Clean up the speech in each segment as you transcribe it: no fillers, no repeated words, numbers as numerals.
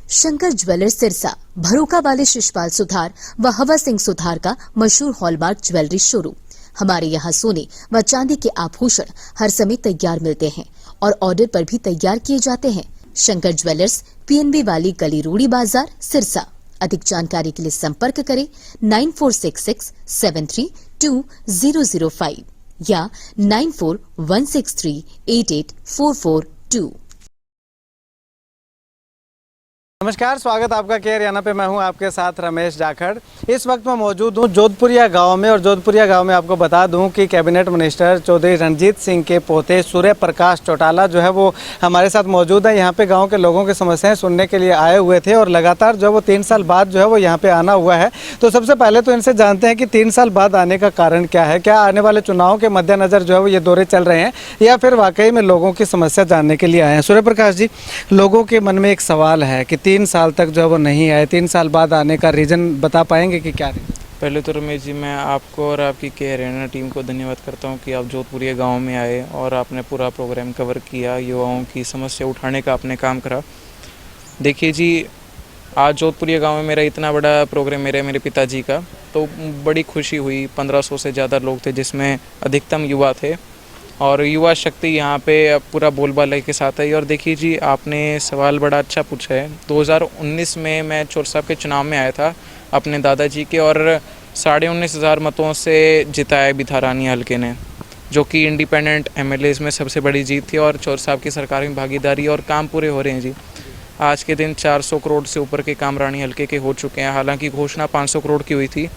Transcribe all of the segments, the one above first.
Shankar jewellers Sirsa, भरोका वाले शिशपाल सुथार व हवा सिंह सुथार का मशहूर हॉलमार्क ज्वेलरी शोरूम। हमारे यहाँ सोने व चांदी के आभूषण हर समय तैयार मिलते हैं और ऑर्डर पर भी तैयार किए जाते हैं। शंकर ज्वेलर्स, पीएनबी वाली गली, रूड़ी बाजार, सिरसा। अधिक जानकारी के लिए संपर्क करें 9466732005 या 9416388442। नमस्कार, स्वागत आपका केयर याना पे। मैं हूं आपके साथ रमेश जाखड़। इस वक्त मैं मौजूद हूं जोधपुरिया गांव में और जोधपुरिया गांव में आपको बता दूं कि कैबिनेट मिनिस्टर चौधरी रणजीत सिंह के पोते सूर्य प्रकाश चौटाला जो है वो हमारे साथ मौजूद है। यहां पे गांव के लोगों की समस्याएं सुनने के लिए आए हुए थे और लगातार जो है वो 3 साल बाद जो है वो यहाँ पे आना हुआ है। तो सबसे पहले तो इनसे जानते हैं कि 3 साल बाद आने का कारण क्या है। क्या आने वाले चुनाव के मद्देनजर जो है वो ये दौरे चल रहे हैं या फिर वाकई में लोगों की समस्या जानने के लिए आए हैं। सूर्य प्रकाश जी, लोगों के मन में एक सवाल है कि 3 साल तक जो है वो नहीं आए, 3 साल बाद आने का रीज़न बता पाएंगे कि क्या रीज़न? पहले तो रमेश जी, मैं आपको और आपकी केयर एरिना टीम को धन्यवाद करता हूं कि आप जोधपुरिया गांव में आए और आपने पूरा प्रोग्राम कवर किया, युवाओं की समस्या उठाने का आपने काम करा। देखिए जी, आज जोधपुरिया गांव में मेरा इतना बड़ा प्रोग्राम मेरे पिताजी का, तो बड़ी खुशी हुई। 1500 से ज़्यादा लोग थे जिसमें अधिकतम युवा थे और युवा शक्ति यहाँ पे पूरा बोलबाला के साथ है। और देखिए जी, आपने सवाल बड़ा अच्छा पूछा है। 2019 में मैं चोर साहब के चुनाव में आया था अपने दादाजी के और 19,500 मतों से जिताया बिथारानी हल्के ने, जो कि इंडिपेंडेंट एमएलएज में सबसे बड़ी जीत थी। और चोर साहब की सरकार में भागीदारी और काम पूरे हो रहे हैं जी। आज के दिन 400 करोड़ से ऊपर के काम रानी हल्के के हो चुके हैं। हालांकि घोषणा 500 करोड़ की हुई थी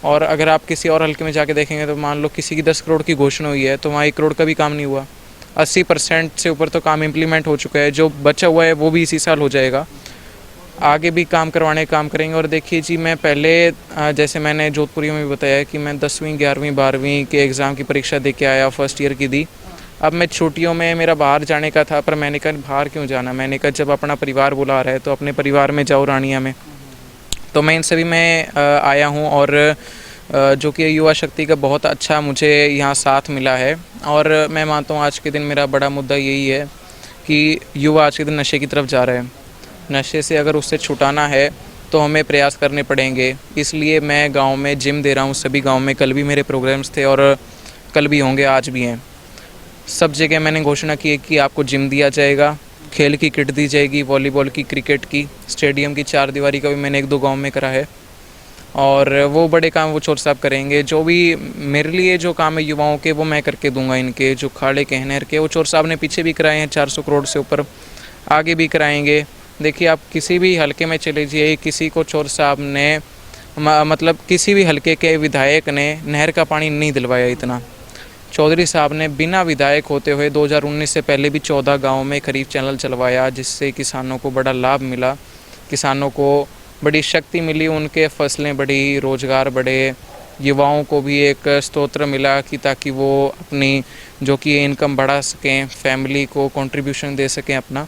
और अगर आप किसी और हल्के में जाके देखेंगे तो मान लो किसी की 10 करोड़ की घोषणा हुई है तो वहाँ 1 करोड़ का भी काम नहीं हुआ। 80% से ऊपर तो काम इम्प्लीमेंट हो चुका है। जो बचा हुआ है वो भी इसी साल हो जाएगा। आगे भी काम करवाने का काम करेंगे। और देखिए जी, मैं पहले जैसे मैंने जोधपुरी में भी बताया कि मैं 10वीं 11वीं 12वीं के एग्ज़ाम की परीक्षा दे के आया, फर्स्ट ईयर की दी। अब मैं छुट्टियों में मेरा बाहर जाने का था, पर मैंने कहा बाहर क्यों जाना। मैंने कहा जब अपना परिवार बुला रहा है तो अपने परिवार में जाओ रानिया में। तो मैं इन सभी में आया हूँ और जो कि युवा शक्ति का बहुत अच्छा मुझे यहाँ साथ मिला है। और मैं मानता हूँ आज के दिन मेरा बड़ा मुद्दा यही है कि युवा आज के दिन नशे की तरफ जा रहे हैं। नशे से अगर उससे छुटाना है तो हमें प्रयास करने पड़ेंगे। इसलिए मैं गांव में जिम दे रहा हूँ, सभी गांव में। कल भी मेरे प्रोग्राम्स थे और कल भी होंगे, आज भी हैं। सब जगह मैंने घोषणा की है कि आपको जिम दिया जाएगा, खेल की किट दी जाएगी, वॉलीबॉल की, क्रिकेट की, स्टेडियम की 4 दीवारी का भी मैंने 1-2 गांव में करा है। और वो बड़े काम वो चोर साहब करेंगे। जो भी मेरे लिए जो काम है युवाओं के, वो मैं करके दूंगा। इनके जो खाड़े के नहर के, वो चोर साहब ने पीछे भी कराए हैं 400 करोड़ से ऊपर, आगे भी कराएंगे। देखिए, आप किसी भी हलके में चले जाइए, किसी को चोर साहब ने मतलब किसी भी हलके के विधायक ने नहर का पानी नहीं दिलवाया इतना। चौधरी साहब ने बिना विधायक होते हुए 2019 से पहले भी 14 गाँव में खरीफ चैनल चलवाया, जिससे किसानों को बड़ा लाभ मिला, किसानों को बड़ी शक्ति मिली, उनके फसलें बढ़ी, रोज़गार बढ़े, युवाओं को भी एक स्तोत्र मिला कि ताकि वो अपनी जो कि इनकम बढ़ा सकें, फैमिली को कंट्रीब्यूशन दे सकें अपना।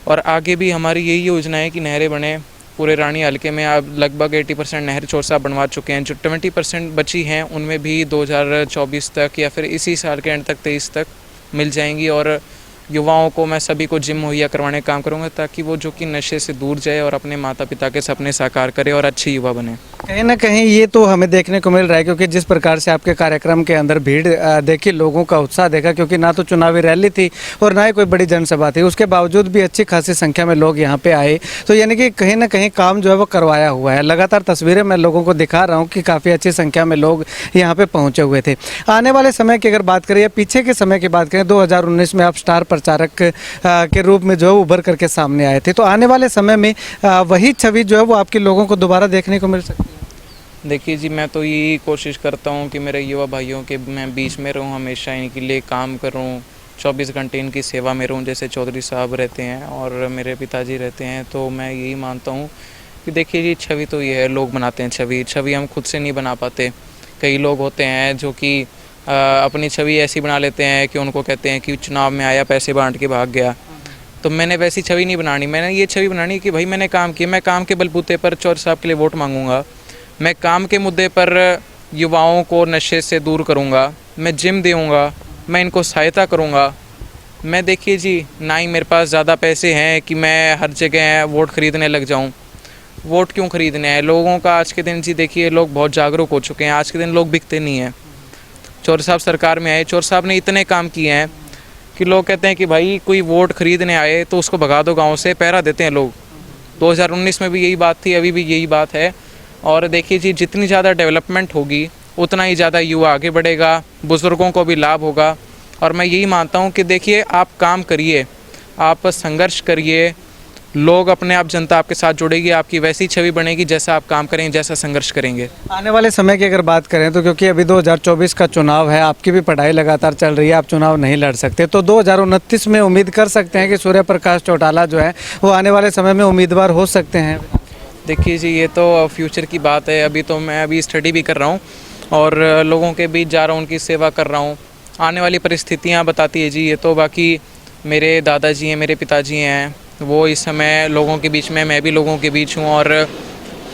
और आगे भी हमारी यही योजना है कि नहरें बने। पूरे रानी हल्के में अब लगभग 80% नहर चोर साहब बनवा चुके हैं। जो 20% बची हैं उनमें भी 2024 तक या फिर इसी साल के एंड तक 23 तक मिल जाएंगी। और युवाओं को मैं सभी को जिम मुहैया करवाने का काम करूंगा ताकि वो जो कि नशे से दूर जाए और अपने माता पिता के सपने साकार करे और अच्छी युवा बने। कहीं ना कहीं ये तो हमें देखने को मिल रहा है, क्योंकि जिस प्रकार से आपके कार्यक्रम के अंदर भीड़ देखी, लोगों का उत्साह देखा, क्योंकि ना तो चुनावी रैली थी और ना ही कोई बड़ी जनसभा थी, उसके बावजूद भी अच्छी खासी संख्या में लोग यहाँ पे आए। तो यानी कि कहीं ना कहीं काम जो है वो करवाया हुआ है। लगातार तस्वीरें मैं लोगों को दिखा रहा हूँ कि काफ़ी अच्छी संख्या में लोग यहाँ पे पहुँचे हुए थे। आने वाले समय की अगर बात करें या पीछे के समय की बात करें, 2019 में आप स्टार प्रचारक के रूप में जो है उभर करके सामने आए थे, तो आने वाले समय में वही छवि जो है वो आपके लोगों को दोबारा देखने को मिल सकती है? देखिए जी, मैं तो यही कोशिश करता हूँ कि मेरे युवा भाइयों के मैं बीच में रहूँ, हमेशा इनके लिए काम करूँ, 24 घंटे इनकी सेवा में रहूँ। जैसे चौधरी साहब रहते हैं और मेरे पिताजी रहते हैं, तो मैं यही मानता हूँ कि देखिए जी, छवि तो ये है, लोग बनाते हैं छवि हम खुद से नहीं बना पाते। कई लोग होते हैं जो कि अपनी छवि ऐसी बना लेते हैं कि उनको कहते हैं कि चुनाव में आया, पैसे बांट के भाग गया। तो मैंने वैसी छवि नहीं बनानी, मैंने ये छवि बनानी कि भाई मैंने काम किया, मैं काम के बलबूते पर चौर साहब के लिए वोट मांगूंगा। मैं काम के मुद्दे पर युवाओं को नशे से दूर करूंगा, मैं जिम दूंगा, मैं इनको सहायता करूंगा। मैं देखिए जी, ना ही मेरे पास ज़्यादा पैसे हैं कि मैं हर जगह वोट ख़रीदने लग जाऊं। वोट क्यों ख़रीदने हैं? लोगों का आज के दिन जी देखिए, लोग बहुत जागरूक हो चुके हैं। आज के दिन लोग बिकते नहीं हैं। चौर साहब सरकार में आए, चौर साहब ने इतने काम किए हैं कि लोग कहते हैं कि भाई कोई वोट ख़रीदने आए तो उसको भगा दो गाँव से, पहरा देते हैं लोग। 2019 में भी यही बात थी, अभी भी यही बात है। और देखिए जी, जितनी ज़्यादा डेवलपमेंट होगी उतना ही ज़्यादा युवा आगे बढ़ेगा, बुज़ुर्गों को भी लाभ होगा। और मैं यही मानता हूँ कि देखिए, आप काम करिए, आप संघर्ष करिए, लोग अपने आप, जनता आपके साथ जुड़ेगी, आपकी वैसी छवि बनेगी जैसा आप काम करेंगे, जैसा संघर्ष करेंगे। आने वाले समय की अगर बात करें तो क्योंकि अभी 2024 का चुनाव है, आपकी भी पढ़ाई लगातार चल रही है, आप चुनाव नहीं लड़ सकते, तो 2029 में उम्मीद कर सकते हैं कि सूर्य प्रकाश चौटाला जो है वो आने वाले समय में उम्मीदवार हो सकते हैं? देखिए जी, ये तो फ्यूचर की बात है। अभी तो मैं अभी स्टडी भी कर रहा हूँ और लोगों के बीच जा रहा हूँ, उनकी सेवा कर रहा हूँ। आने वाली परिस्थितियाँ बताती है जी ये तो। बाकी मेरे दादाजी हैं, मेरे पिताजी हैं, वो इस समय लोगों के बीच में, मैं भी लोगों के बीच हूँ। और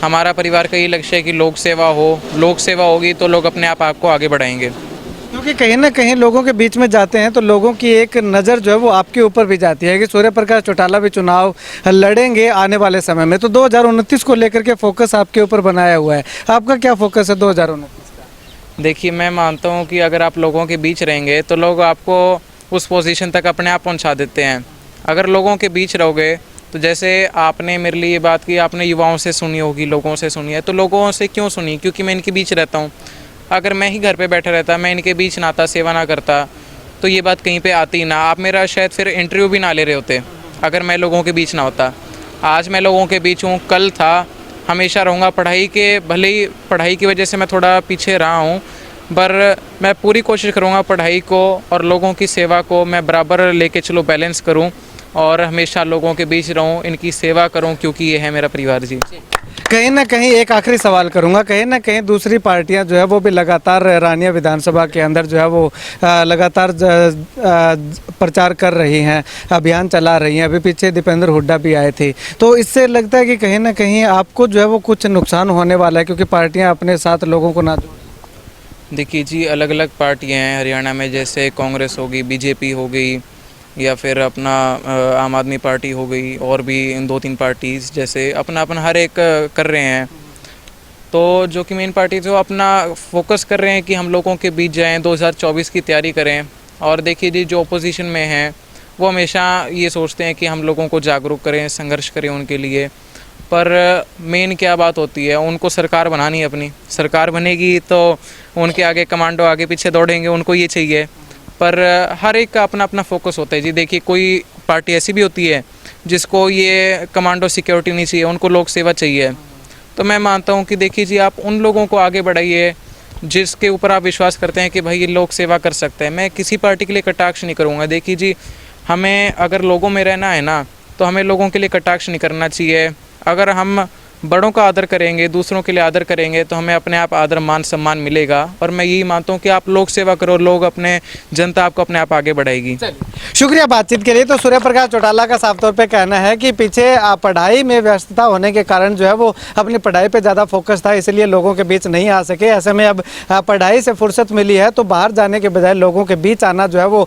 हमारा परिवार का ये लक्ष्य है कि लोक सेवा हो। लोक सेवा होगी तो लोग अपने आप को आगे बढ़ाएंगे। क्योंकि कहीं ना कहीं लोगों के बीच में जाते हैं तो लोगों की एक नज़र जो है वो आपके ऊपर भी जाती है कि सूर्य प्रकाश चौटाला भी चुनाव लड़ेंगे आने वाले समय में, तो 2029 को लेकर के फोकस आपके ऊपर बनाया हुआ है। आपका क्या फोकस है 2029 का? देखिए, मैं मानता हूँ कि अगर आप लोगों के बीच रहेंगे तो लोग आपको उस पोजीशन तक अपने आप पहुँचा देते हैं। अगर लोगों के बीच रहोगे तो जैसे आपने मेरे लिए ये बात की, आपने युवाओं से सुनी होगी, लोगों से सुनी है, तो लोगों से क्यों सुनी? क्योंकि मैं इनके बीच रहता हूँ। अगर मैं ही घर पे बैठा रहता, मैं इनके बीच ना आता, सेवा ना करता, तो ये बात कहीं पे आती ना। आप मेरा शायद फिर इंटरव्यू भी ना ले रहे होते अगर मैं लोगों के बीच ना होता। आज मैं लोगों के बीच हूँ, कल था, हमेशा रहूँगा। पढ़ाई के, भले ही पढ़ाई की वजह से मैं थोड़ा पीछे रहा हूँ, पर मैं पूरी कोशिश करूँगा पढ़ाई को और लोगों की सेवा को मैं बराबर लेके चलूँ, बैलेंस करूँ और हमेशा लोगों के बीच रहूँ, इनकी सेवा करूँ, क्योंकि ये है मेरा परिवार जी। कहीं ना कहीं एक आखिरी सवाल करूंगा, कहीं ना कहीं दूसरी पार्टियां जो है वो भी लगातार रानिया विधानसभा के अंदर जो है वो लगातार प्रचार कर रही हैं, अभियान चला रही हैं। अभी पीछे दीपेंद्र हुड्डा भी आए थे, तो इससे लगता है कि कहीं ना कहीं आपको जो है वो कुछ नुकसान होने वाला है क्योंकि पार्टियां अपने साथ लोगों को ना। देखिए जी, अलग अलग पार्टियां हैं हरियाणा में, जैसे कांग्रेस होगी, बीजेपी हो गई, या फिर अपना आम आदमी पार्टी हो गई, और भी 2-3 पार्टीज़ जैसे अपना अपना हर एक कर रहे हैं। तो जो कि मेन पार्टी जो अपना फोकस कर रहे हैं कि हम लोगों के बीच जाएं, 2024 की तैयारी करें। और देखिए जी, जो अपोजिशन में हैं वो हमेशा ये सोचते हैं कि हम लोगों को जागरूक करें, संघर्ष करें उनके लिए। पर मेन क्या बात होती है, उनको सरकार बनानी है। अपनी सरकार बनेगी तो उनके आगे कमांडो आगे पीछे दौड़ेंगे, उनको ये चाहिए। पर हर एक का अपना अपना फोकस होता है जी। देखिए, कोई पार्टी ऐसी भी होती है जिसको ये कमांडो सिक्योरिटी नहीं चाहिए, उनको लोक सेवा चाहिए। तो मैं मानता हूँ कि देखिए जी, आप उन लोगों को आगे बढ़ाइए जिसके ऊपर आप विश्वास करते हैं कि भाई ये लोक सेवा कर सकते हैं। मैं किसी पार्टी के लिए कटाक्ष नहीं करूँगा। देखिए जी, हमें अगर लोगों में रहना है ना, तो हमें लोगों के लिए कटाक्ष नहीं करना चाहिए। अगर हम बड़ों का आदर करेंगे, दूसरों के लिए आदर करेंगे, तो हमें अपने आप आदर, मान, सम्मान मिलेगा। और मैं यही मानता हूँ कि आप लोक सेवा करो, लोग अपने, जनता आपको अपने आप आगे बढ़ाएगी। शुक्रिया बातचीत के लिए। तो सूर्य प्रकाश चौटाला का साफ तौर पे कहना है कि पीछे पढ़ाई में व्यस्तता होने के कारण जो है वो अपनी पढ़ाई पे ज़्यादा फोकस था, इसलिए लोगों के बीच नहीं आ सके। ऐसे में अब पढ़ाई से फुर्सत मिली है तो बाहर जाने के बजाय लोगों के बीच आना जो है वो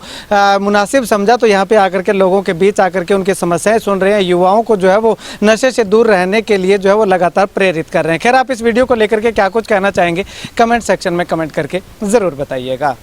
मुनासिब समझा। तो यहाँ पे आकर के लोगों के बीच आकर के उनकी समस्याएं सुन रहे हैं, युवाओं को जो है वो नशे से दूर रहने के लिए जो है वो लगातार प्रेरित कर रहे हैं। खैर, आप इस वीडियो को लेकर के क्या कुछ कहना चाहेंगे, कमेंट सेक्शन में कमेंट करके ज़रूर बताइएगा।